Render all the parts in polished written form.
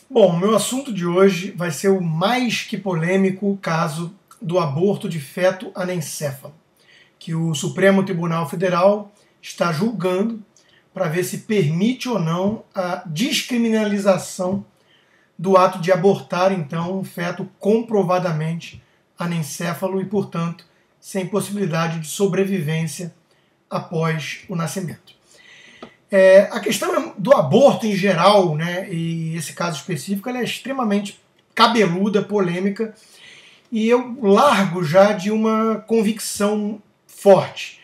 Bom, meu assunto de hoje vai ser o mais que polêmico caso do aborto de feto anencefalo, que o Supremo Tribunal Federal está julgando para ver se permite ou não a descriminalização do ato de abortar, então, um feto comprovadamente anencefalo e, portanto, sem possibilidade de sobrevivência após o nascimento. A questão do aborto em geral, né, e esse caso específico, ela é extremamente cabeluda, polêmica, e eu largo já de uma convicção forte.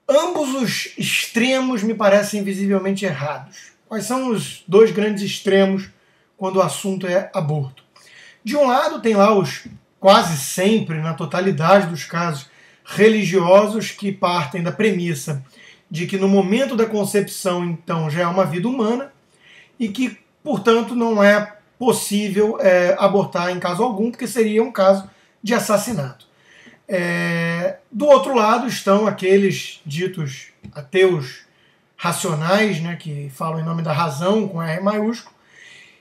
Ambos os extremos me parecem visivelmente errados. Quais são os dois grandes extremos quando o assunto é aborto? De um lado, tem lá os quase sempre, na totalidade dos casos, religiosos que partem da premissa de que no momento da concepção, então, já é uma vida humana e que, portanto, não é possível abortar em caso algum, porque seria um caso de assassinato. Do outro lado estão aqueles ditos ateus racionais, né, que falam em nome da razão, com R maiúsculo,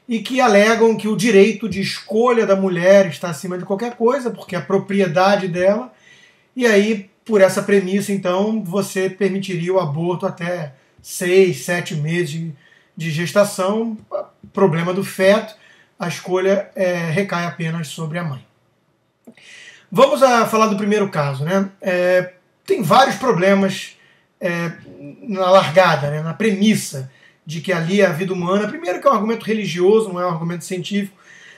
e que alegam que o direito de escolha da mulher está acima de qualquer coisa, porque é a propriedade dela, e aí, por essa premissa, então, você permitiria o aborto até 6, 7 meses de gestação. Problema do feto, a escolha recai apenas sobre a mãe. Vamos falar do primeiro caso, né? Tem vários problemas na largada, né? Na premissa de que ali é a vida humana. Primeiro, que é um argumento religioso, não é um argumento científico.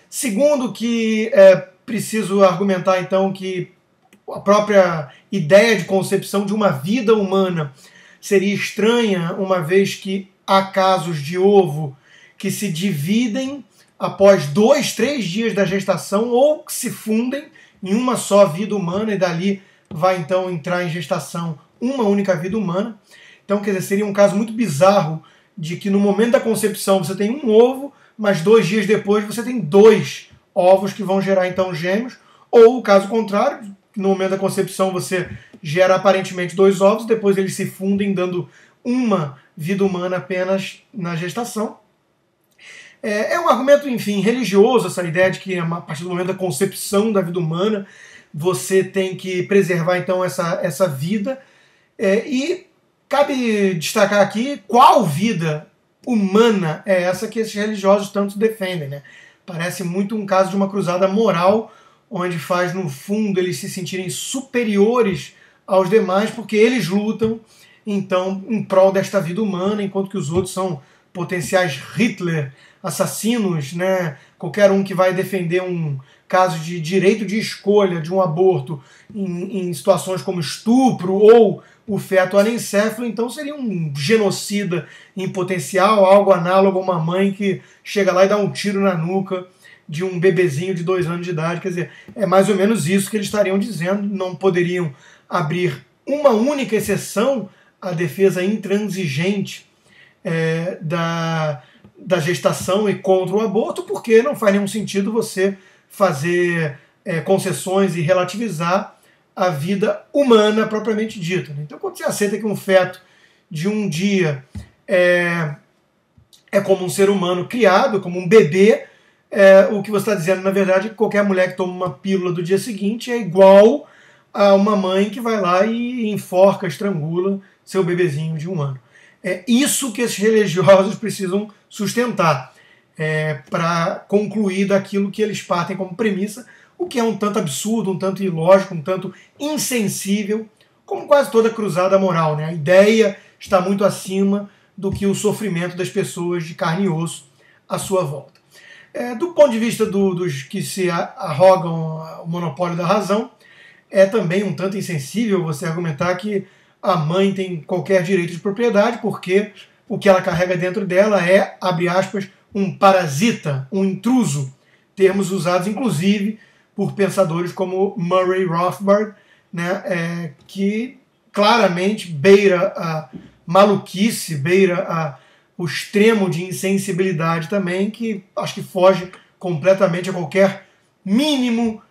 Segundo, que preciso argumentar, então, que a própria ideia de concepção de uma vida humana seria estranha, uma vez que há casos de ovo que se dividem após 2, 3 dias da gestação ou que se fundem em uma só vida humana e dali vai então entrar em gestação uma única vida humana. Então, quer dizer, seria um caso muito bizarro de que no momento da concepção você tem um ovo, mas 2 dias depois você tem 2 ovos que vão gerar então gêmeos, ou o caso contrário, no momento da concepção você gera aparentemente 2 ovos, depois eles se fundem dando uma vida humana apenas na gestação. É um argumento, enfim, religioso, essa ideia de que a partir do momento da concepção da vida humana você tem que preservar então essa vida. E cabe destacar aqui qual vida humana é essa que esses religiosos tanto defendem, né? Parece muito um caso de uma cruzada moral, onde faz, no fundo, eles se sentirem superiores aos demais, porque eles lutam, então, em prol desta vida humana, enquanto que os outros são potenciais Hitler, assassinos, né? Qualquer um que vai defender um caso de direito de escolha de um aborto em situações como estupro ou o feto anencefalo, então seria um genocida em potencial, algo análogo a uma mãe que chega lá e dá um tiro na nuca de um bebezinho de 2 anos de idade. Quer dizer, é mais ou menos isso que eles estariam dizendo. Não poderiam abrir uma única exceção à defesa intransigente da gestação e contra o aborto, porque não faz nenhum sentido você fazer concessões e relativizar a vida humana propriamente dita. Então, quando você aceita que um feto de um dia é como um ser humano criado, como um bebê, o que você está dizendo, na verdade, é que qualquer mulher que toma uma pílula do dia seguinte é igual a uma mãe que vai lá e enforca, estrangula seu bebezinho de 1 ano. É isso que esses religiosos precisam sustentar para concluir daquilo que eles partem como premissa, o que é um tanto absurdo, um tanto ilógico, um tanto insensível, como quase toda cruzada moral, né? A ideia está muito acima do que o sofrimento das pessoas de carne e osso à sua volta. Do ponto de vista dos que se arrogam o monopólio da razão, é também um tanto insensível você argumentar que a mãe tem qualquer direito de propriedade, porque o que ela carrega dentro dela é, abre aspas, um parasita, um intruso, termos usados inclusive por pensadores como Murray Rothbard, né, que claramente beira a maluquice, beira o extremo de insensibilidade também, que acho que foge completamente a qualquer mínimo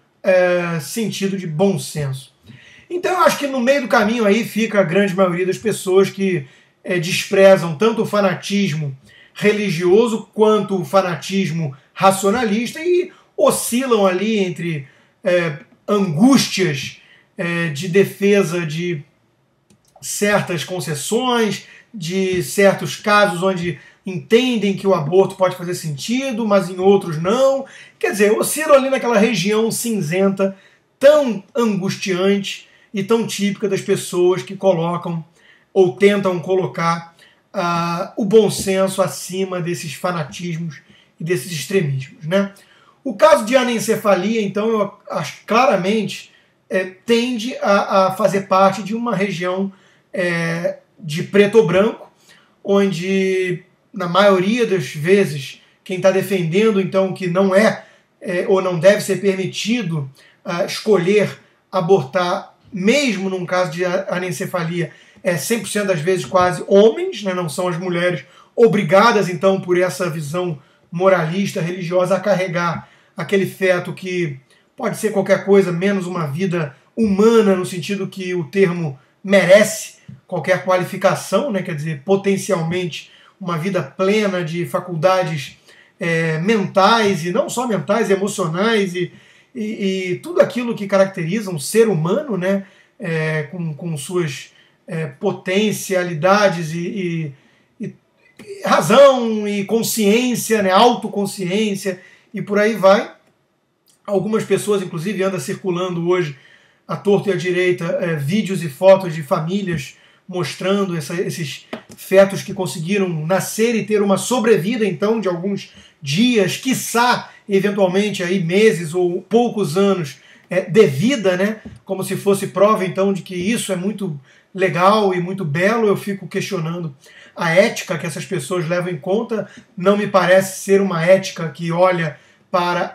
sentido de bom senso. Então eu acho que no meio do caminho aí fica a grande maioria das pessoas que desprezam tanto o fanatismo religioso quanto o fanatismo racionalista e oscilam ali entre angústias de defesa de certas concessões, de certos casos onde entendem que o aborto pode fazer sentido, mas em outros não. Quer dizer, oscilam ali naquela região cinzenta tão angustiante e tão típica das pessoas que colocam ou tentam colocar o bom senso acima desses fanatismos e desses extremismos, né? O caso de anencefalia, então, eu acho claramente tende a fazer parte de uma região de preto ou branco, onde, na maioria das vezes, quem está defendendo, então, que não ou não deve ser permitido escolher abortar, mesmo num caso de anencefalia, 100% das vezes quase homens, né? Não são as mulheres obrigadas, então, por essa visão moralista, religiosa, a carregar aquele feto que pode ser qualquer coisa menos uma vida humana, no sentido que o termo merece qualquer qualificação, né? Quer dizer, potencialmente uma vida plena de faculdades mentais, e não só mentais, emocionais, e tudo aquilo que caracteriza um ser humano, né? Com suas potencialidades e razão e consciência, né? Autoconsciência, e por aí vai. Algumas pessoas, inclusive, andam circulando hoje, à torta e à direita, vídeos e fotos de famílias mostrando esses fetos que conseguiram nascer e ter uma sobrevida, então, de alguns dias, quiçá, eventualmente, aí, meses ou poucos anos de vida, né? Como se fosse prova, então, de que isso é muito legal e muito belo. Eu fico questionando a ética que essas pessoas levam em conta. Não me parece ser uma ética que olha para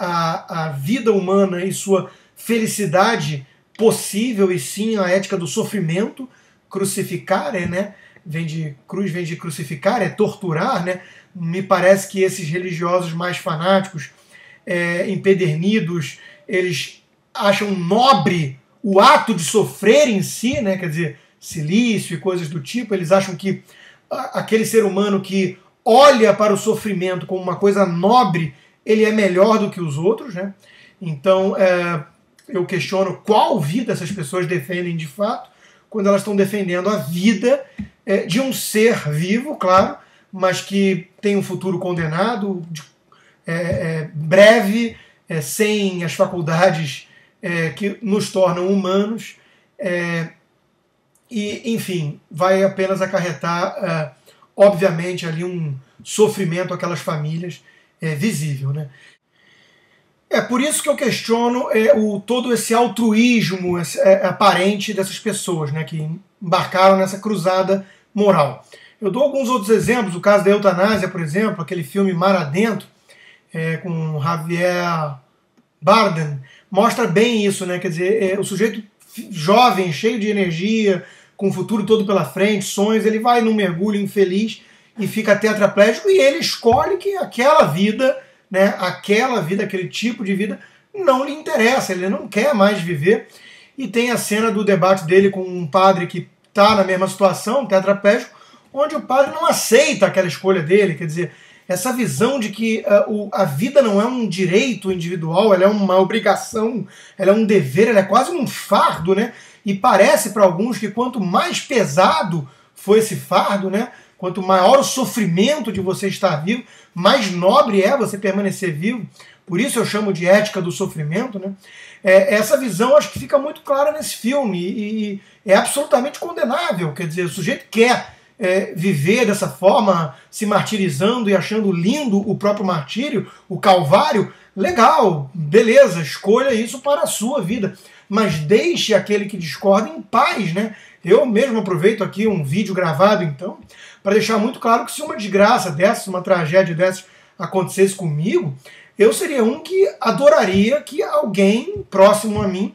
a vida humana e sua felicidade possível, e sim a ética do sofrimento. Crucificare, né? Vem de cruz, vem de crucificar, torturar, né? Me parece que esses religiosos mais fanáticos, empedernidos, eles acham nobre o ato de sofrer em si, né? Quer dizer, silício e coisas do tipo. Eles acham que aquele ser humano que olha para o sofrimento como uma coisa nobre, ele é melhor do que os outros, né? Então, eu questiono qual vida essas pessoas defendem de fato, quando elas estão defendendo a vida de um ser vivo, claro, mas que tem um futuro condenado, breve, sem as faculdades que nos tornam humanos, e, enfim, vai apenas acarretar, obviamente, ali um sofrimento àquelas famílias visível, né? É por isso que eu questiono todo esse altruísmo aparente dessas pessoas, né, que embarcaram nessa cruzada moral. Eu dou alguns outros exemplos, o caso da eutanásia, por exemplo, aquele filme Mar Adentro, com Javier Bardem, mostra bem isso, né? Quer dizer, o sujeito jovem, cheio de energia, com o futuro todo pela frente, sonhos, ele vai num mergulho infeliz e fica tetraplégico, e ele escolhe que aquela vida, né, aquele tipo de vida não lhe interessa, ele não quer mais viver. E tem a cena do debate dele com um padre que está na mesma situação, tetraplégico, onde o padre não aceita aquela escolha dele. Quer dizer, essa visão de que a vida não é um direito individual, ela é uma obrigação, ela é um dever, ela é quase um fardo, né? E parece para alguns que quanto mais pesado for esse fardo, né, quanto maior o sofrimento de você estar vivo, mais nobre é você permanecer vivo. Por isso eu chamo de ética do sofrimento, né? Essa visão acho que fica muito clara nesse filme e é absolutamente condenável. Quer dizer, o sujeito quer viver dessa forma, se martirizando e achando lindo o próprio martírio, o calvário. Legal, beleza, escolha isso para a sua vida, mas deixe aquele que discorda em paz, né? Eu mesmo aproveito aqui um vídeo gravado, então, para deixar muito claro que se uma desgraça dessas, uma tragédia dessas acontecesse comigo, eu seria um que adoraria que alguém próximo a mim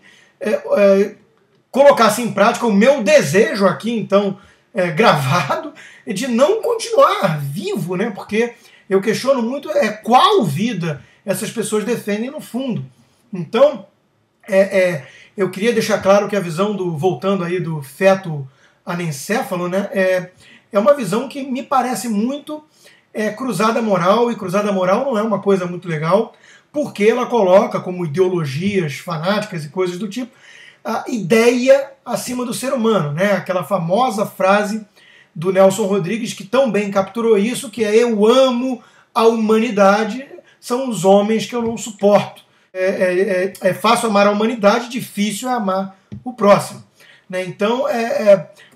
colocasse em prática o meu desejo aqui, então, gravado, de não continuar vivo, né? Porque eu questiono muito qual vida essas pessoas defendem no fundo. Então, eu queria deixar claro que a visão voltando aí do feto anencéfalo, né, é uma visão que me parece muito cruzada moral, e cruzada moral não é uma coisa muito legal, porque ela coloca como ideologias fanáticas e coisas do tipo a ideia acima do ser humano, né? Aquela famosa frase do Nelson Rodrigues que tão bem capturou isso, que é: eu amo a humanidade, são os homens que eu não suporto. É fácil amar a humanidade, difícil é amar o próximo, né? Então,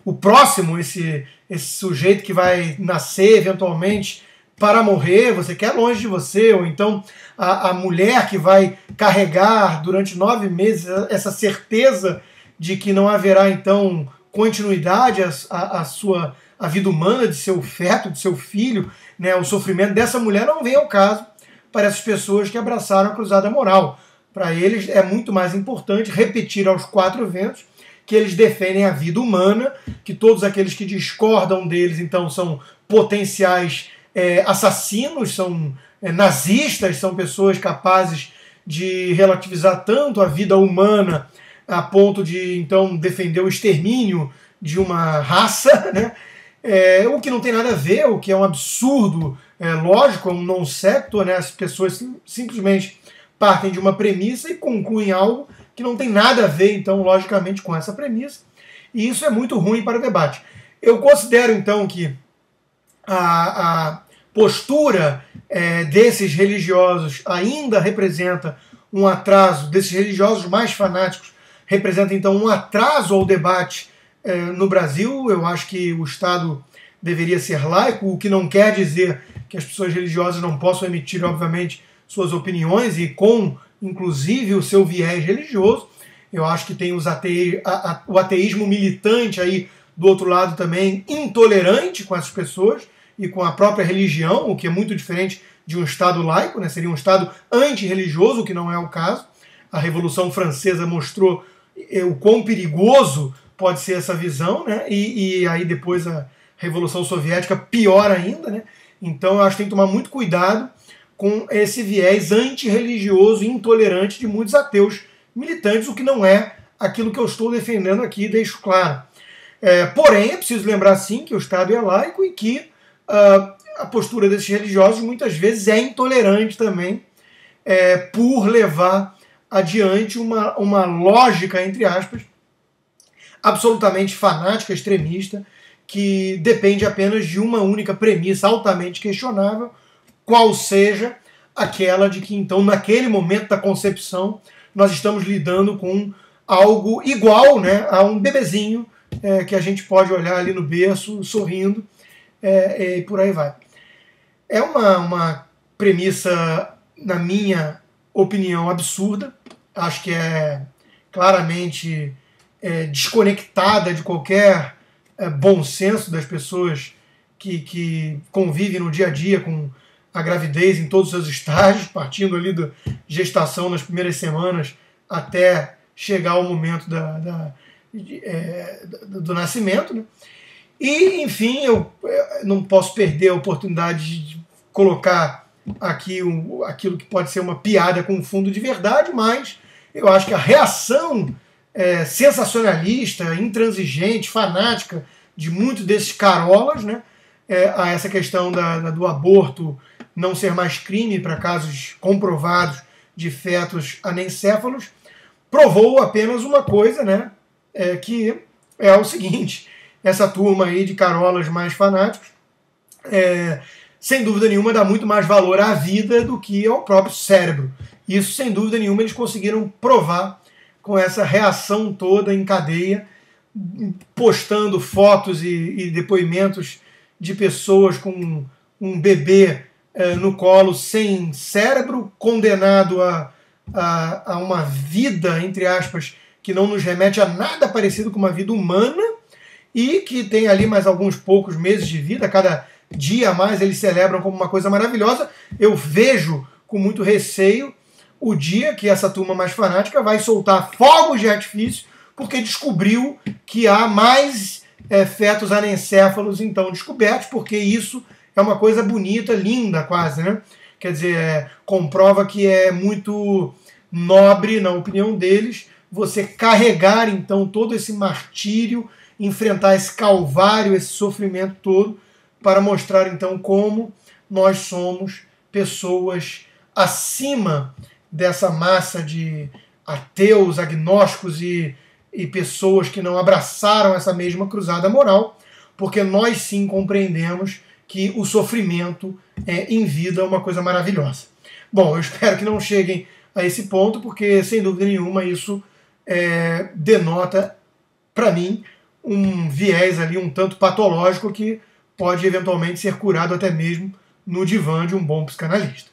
o próximo, esse sujeito que vai nascer eventualmente para morrer, você quer longe de você, ou então a mulher que vai carregar durante 9 meses essa certeza de que não haverá então continuidade a vida humana de seu feto, de seu filho, né? O sofrimento dessa mulher não vem ao caso para essas pessoas que abraçaram a cruzada moral. Para eles é muito mais importante repetir aos 4 ventos que eles defendem a vida humana, que todos aqueles que discordam deles então são potenciais assassinos, são nazistas, são pessoas capazes de relativizar tanto a vida humana a ponto de então defender o extermínio de uma raça, né? O que não tem nada a ver, o que é um absurdo lógico, é um non sequitur, né? As pessoas simplesmente partem de uma premissa e concluem algo que não tem nada a ver, então, logicamente, com essa premissa, e isso é muito ruim para o debate. Eu considero, então, que a postura desses religiosos ainda representa um atraso, desses religiosos mais fanáticos, representa, então, um atraso ao debate no Brasil. Eu acho que o Estado deveria ser laico, o que não quer dizer que as pessoas religiosas não possam emitir, obviamente, suas opiniões e com, inclusive, o seu viés religioso. Eu acho que tem o ateísmo militante aí do outro lado também, intolerante com essas pessoas e com a própria religião, o que é muito diferente de um Estado laico, né? Seria um Estado antirreligioso, o que não é o caso. A Revolução Francesa mostrou o quão perigoso pode ser essa visão, né? E aí depois a Revolução Soviética, pior ainda, né? Então eu acho que tem que tomar muito cuidado com esse viés antirreligioso e intolerante de muitos ateus militantes, o que não é aquilo que eu estou defendendo aqui, deixo claro. Porém, é preciso lembrar sim que o Estado é laico e que a postura desses religiosos muitas vezes é intolerante também, por levar adiante uma lógica, entre aspas, absolutamente fanática, extremista, que depende apenas de uma única premissa altamente questionável, qual seja aquela de que, então, naquele momento da concepção, nós estamos lidando com algo igual, né, a um bebezinho que a gente pode olhar ali no berço, sorrindo, e por aí vai. É uma premissa, na minha opinião, absurda. Acho que é claramente desconectada de qualquer bom senso das pessoas que convivem no dia a dia com a gravidez em todos os seus estágios, partindo ali da gestação nas primeiras semanas até chegar ao momento do nascimento, né? E, enfim, eu não posso perder a oportunidade de colocar aqui aquilo que pode ser uma piada com fundo de verdade, mas eu acho que a reação sensacionalista, intransigente, fanática de muitos desses carolas, né, a essa questão do aborto não ser mais crime para casos comprovados de fetos anencéfalos, provou apenas uma coisa, né, que é o seguinte: essa turma aí de carolas mais fanáticos, sem dúvida nenhuma, dá muito mais valor à vida do que ao próprio cérebro. Isso, sem dúvida nenhuma, eles conseguiram provar com essa reação toda em cadeia, postando fotos e depoimentos de pessoas com um bebê no colo sem cérebro, condenado a uma vida, entre aspas, que não nos remete a nada parecido com uma vida humana, e que tem ali mais alguns poucos meses de vida. Cada dia a mais eles celebram como uma coisa maravilhosa. Eu vejo com muito receio o dia que essa turma mais fanática vai soltar fogos de artifício porque descobriu que há mais fetos anencéfalos então descobertos, porque isso é uma coisa bonita, linda quase, né? Quer dizer, comprova que é muito nobre, na opinião deles, você carregar então todo esse martírio, enfrentar esse calvário, esse sofrimento todo, para mostrar então como nós somos pessoas acima dessa massa de ateus, agnósticos e pessoas que não abraçaram essa mesma cruzada moral, porque nós sim compreendemos que o sofrimento em vida é uma coisa maravilhosa. Bom, eu espero que não cheguem a esse ponto, porque sem dúvida nenhuma isso denota, para mim, um viés ali um tanto patológico que pode eventualmente ser curado até mesmo no divã de um bom psicanalista.